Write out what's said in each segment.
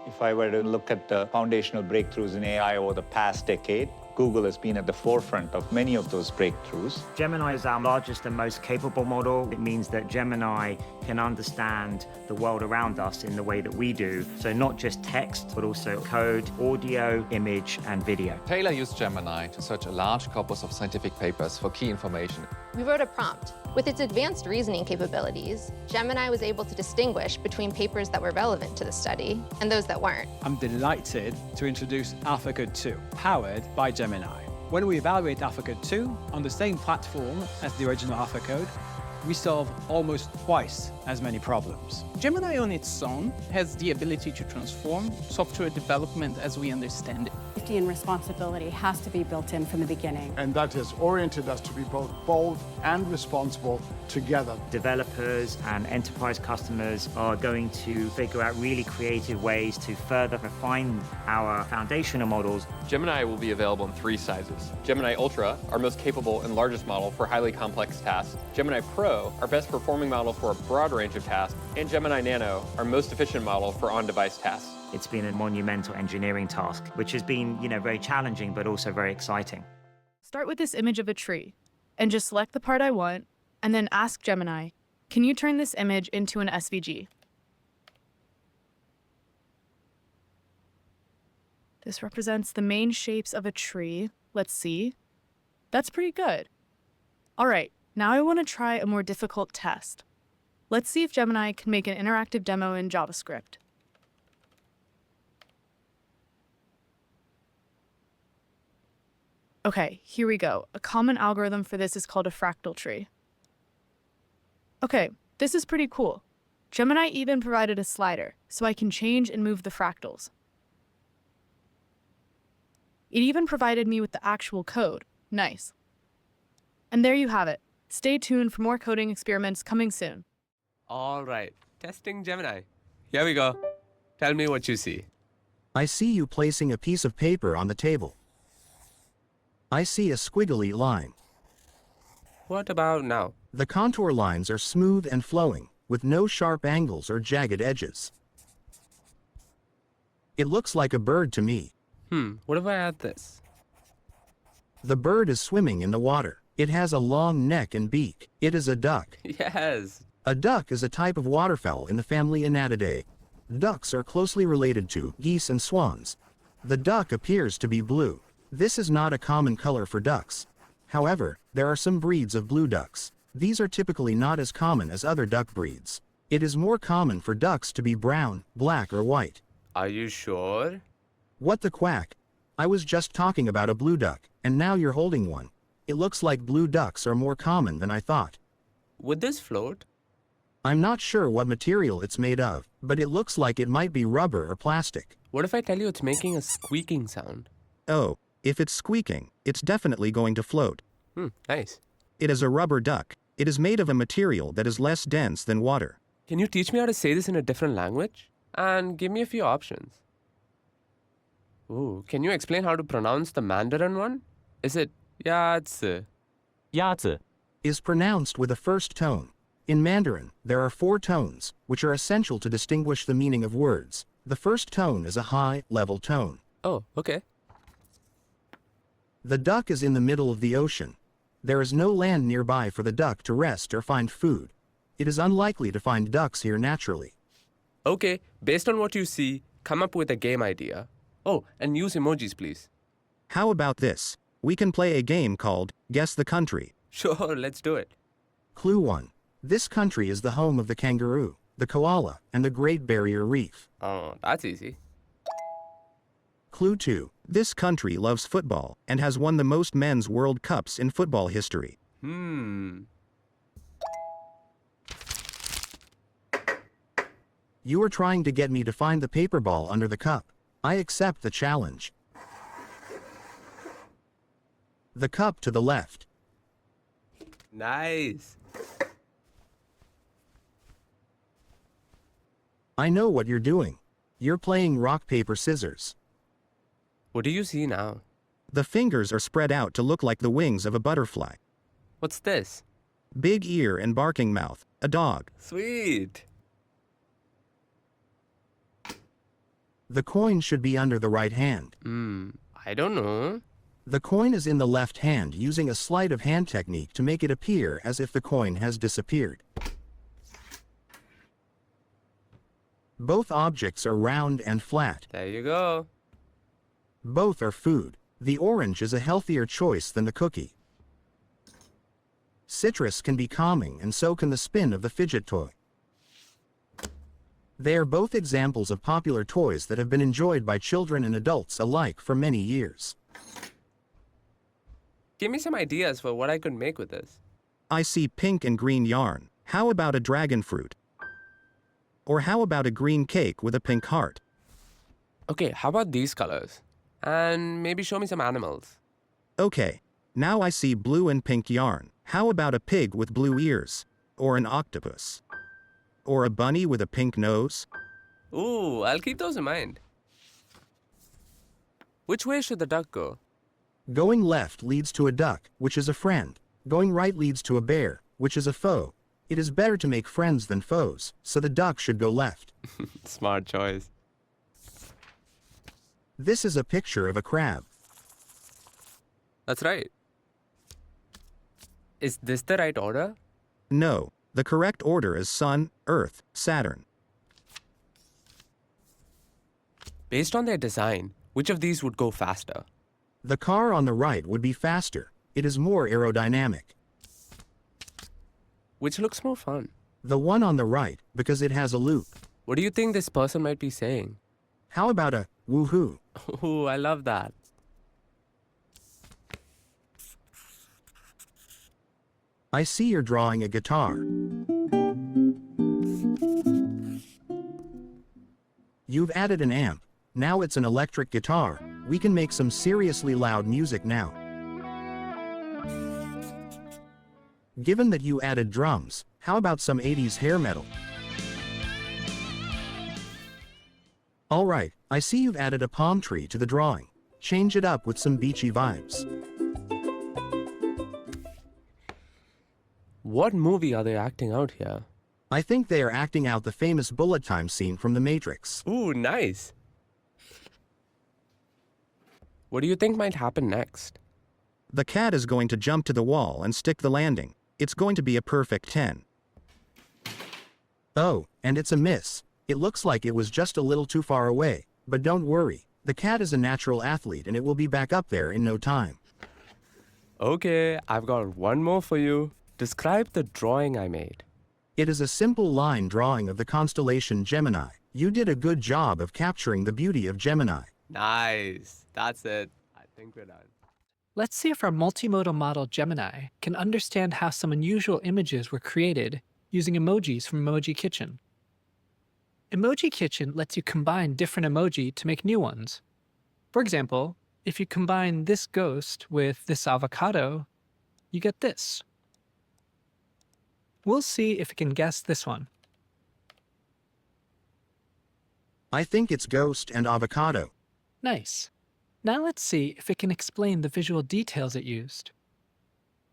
If I were to look at the foundational breakthroughs in AI over the past decade, Google has been at the forefront of many of those breakthroughs. Gemini is our largest and most capable model. It means that Gemini can understand the world around us in the way that we do. So not just text, but also code, audio, image, and video. Taylor used Gemini to search a large corpus of scientific papers for key information. We wrote a prompt. With its advanced reasoning capabilities, Gemini was able to distinguish between papers that were relevant to the study and those that weren't. I'm delighted to introduce AlphaCode 2, powered by Gemini. When we evaluate AlphaCode 2 on the same platform as the original AlphaCode, we solve almost twice as many problems. Gemini on its own has the ability to transform software development as we understand it. Safety and responsibility has to be built in from the beginning. And that has oriented us to be both bold and responsible together. Developers and enterprise customers are going to figure out really creative ways to further refine our foundational models. Gemini will be available in 3 sizes. Gemini Ultra, our most capable and largest model for highly complex tasks. Gemini Pro, our best performing model for a broad range of tasks. And Gemini Nano, our most efficient model for on-device tasks. It's been a monumental engineering task, which has been, very challenging, but also very exciting. Start with this image of a tree and just select the part I want, and then ask Gemini, can you turn this image into an SVG? This represents the main shapes of a tree. Let's see. That's pretty good. All right, now I want to try a more difficult test. Let's see if Gemini can make an interactive demo in JavaScript. Okay, here we go. A common algorithm for this is called a fractal tree. Okay, this is pretty cool. Gemini even provided a slider, so I can change and move the fractals. It even provided me with the actual code. Nice. And there you have it. Stay tuned for more coding experiments coming soon. All right, testing Gemini. Here we go. Tell me what you see. I see you placing a piece of paper on the table. I see a squiggly line. What about now? The contour lines are smooth and flowing, with no sharp angles or jagged edges. It looks like a bird to me. What if I add this? The bird is swimming in the water. It has a long neck and beak. It is a duck. Yes. A duck is a type of waterfowl in the family Anatidae. Ducks are closely related to geese and swans. The duck appears to be blue. This is not a common color for ducks. However, there are some breeds of blue ducks. These are typically not as common as other duck breeds. It is more common for ducks to be brown, black, or white. Are you sure? What the quack? I was just talking about a blue duck, and now you're holding one. It looks like blue ducks are more common than I thought. Would this float? I'm not sure what material it's made of, but it looks like it might be rubber or plastic. What if I tell you it's making a squeaking sound? Oh, if it's squeaking, it's definitely going to float. Nice. It is a rubber duck. It is made of a material that is less dense than water. Can you teach me how to say this in a different language? And give me a few options. Ooh, can you explain how to pronounce the Mandarin one? Is it yazi? Yazi is pronounced with a first tone. In Mandarin, there are 4 tones, which are essential to distinguish the meaning of words. The first tone is a high-level tone. Oh, okay. The duck is in the middle of the ocean. There is no land nearby for the duck to rest or find food. It is unlikely to find ducks here naturally. Okay, based on what you see, come up with a game idea. Oh, and use emojis, please. How about this? We can play a game called Guess the Country. Sure, let's do it. Clue 1. This country is the home of the kangaroo, the koala, and the Great Barrier Reef. Oh, that's easy. Clue 2. This country loves football and has won the most men's World Cups in football history. You are trying to get me to find the paper ball under the cup. I accept the challenge. The cup to the left. Nice. I know what you're doing. You're playing rock, paper, scissors. What do you see now? The fingers are spread out to look like the wings of a butterfly. What's this? Big ear and barking mouth. A dog. Sweet. The coin should be under the right hand. I don't know. The coin is in the left hand using a sleight of hand technique to make it appear as if the coin has disappeared. Both objects are round and flat. There you go. Both are food. The orange is a healthier choice than the cookie. Citrus can be calming, and so can the spin of the fidget toy. They are both examples of popular toys that have been enjoyed by children and adults alike for many years. Give me some ideas for what I could make with this. I see pink and green yarn. How about a dragon fruit? Or how about a green cake with a pink heart? Okay, how about these colors? And maybe show me some animals. Okay, now I see blue and pink yarn. How about a pig with blue ears? Or an octopus? Or a bunny with a pink nose? Ooh, I'll keep those in mind. Which way should the duck go? Going left leads to a duck, which is a friend. Going right leads to a bear, which is a foe. It is better to make friends than foes, so the duck should go left. Smart choice. This is a picture of a crab. That's right. Is this the right order? No, the correct order is Sun, Earth, Saturn. Based on their design, which of these would go faster? The car on the right would be faster. It is more aerodynamic. Which looks more fun? The one on the right, because it has a loop. What do you think this person might be saying? How about a woohoo? Ooh, I love that. I see you're drawing a guitar. You've added an amp. Now it's an electric guitar. We can make some seriously loud music now. Given that you added drums, how about some 80s hair metal? Alright, I see you've added a palm tree to the drawing. Change it up with some beachy vibes. What movie are they acting out here? I think they are acting out the famous bullet time scene from The Matrix. Ooh, nice. What do you think might happen next? The cat is going to jump to the wall and stick the landing. It's going to be a perfect 10. Oh, and it's a miss. It looks like it was just a little too far away, but don't worry. The cat is a natural athlete and it will be back up there in no time. Okay, I've got one more for you. Describe the drawing I made. It is a simple line drawing of the constellation Gemini. You did a good job of capturing the beauty of Gemini. Nice. That's it. I think we're done. Let's see if our multimodal model Gemini can understand how some unusual images were created using emojis from Emoji Kitchen. Emoji Kitchen lets you combine different emoji to make new ones. For example, if you combine this ghost with this avocado, you get this. We'll see if it can guess this one. I think it's ghost and avocado. Nice. Now let's see if it can explain the visual details it used.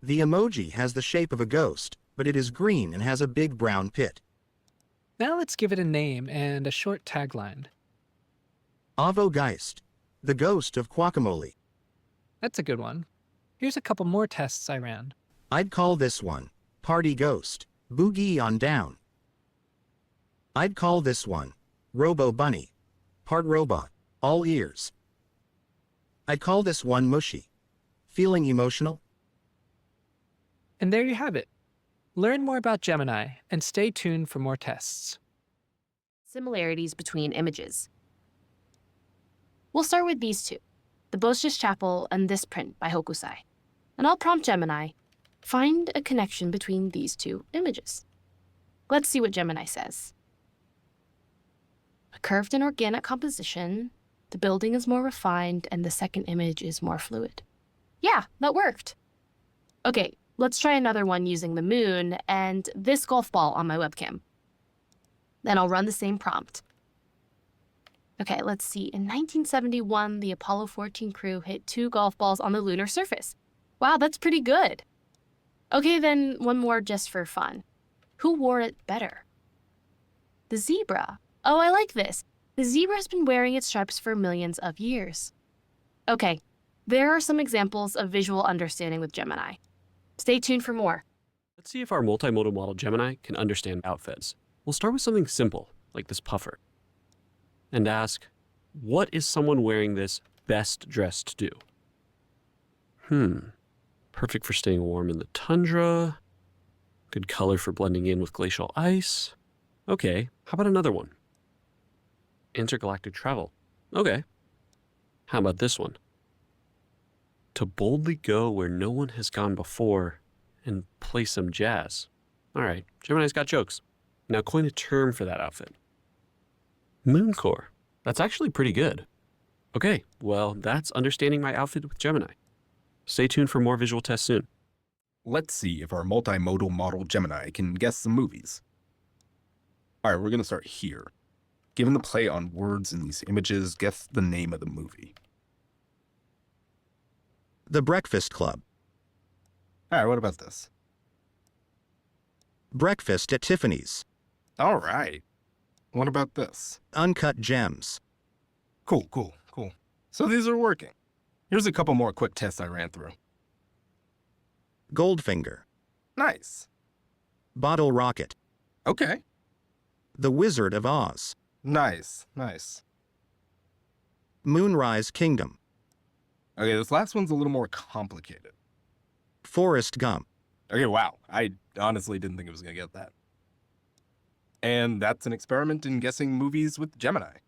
The emoji has the shape of a ghost, but it is green and has a big brown pit. Now let's give it a name and a short tagline. Avogeist, the ghost of guacamole. That's a good one. Here's a couple more tests I ran. I'd call this one Party Ghost, Boogie on Down. I'd call this one Robo Bunny, part robot, all ears. I'd call this one Mushy, feeling emotional. And there you have it. Learn more about Gemini and stay tuned for more tests. Similarities between images. We'll start with these two, the Bosch's Chapel and this print by Hokusai. And I'll prompt Gemini, find a connection between these two images. Let's see what Gemini says. A curved and organic composition, the building is more refined, and the second image is more fluid. Yeah, that worked. Okay, let's try another one using the moon and this golf ball on my webcam. Then I'll run the same prompt. Okay, let's see. In 1971, the Apollo 14 crew hit 2 golf balls on the lunar surface. Wow, that's pretty good. Okay, then one more just for fun. Who wore it better? The zebra. Oh, I like this. The zebra has been wearing its stripes for millions of years. Okay, there are some examples of visual understanding with Gemini. Stay tuned for more. Let's see if our multimodal model Gemini can understand outfits. We'll start with something simple, like this puffer, and ask, what is someone wearing this best dressed to do? Perfect for staying warm in the tundra. Good color for blending in with glacial ice. Okay, how about another one? Intergalactic travel. Okay. How about this one? To boldly go where no one has gone before and play some jazz. All right, Gemini's got jokes. Now coin a term for that outfit. Mooncore. That's actually pretty good. Okay, well, that's understanding my outfit with Gemini. Stay tuned for more visual tests soon. Let's see if our multimodal model Gemini can guess some movies. All right, we're going to start here. Given the play on words in these images, guess the name of the movie. The Breakfast Club. All right, what about this? Breakfast at Tiffany's. All right. What about this? Uncut Gems. Cool. So these are working. Here's a couple more quick tests I ran through. Goldfinger. Nice. Bottle Rocket. Okay. The Wizard of Oz. Nice. Moonrise Kingdom. Okay, this last one's a little more complicated. Forrest Gump. Okay, wow. I honestly didn't think it was going to get that. And that's an experiment in guessing movies with Gemini.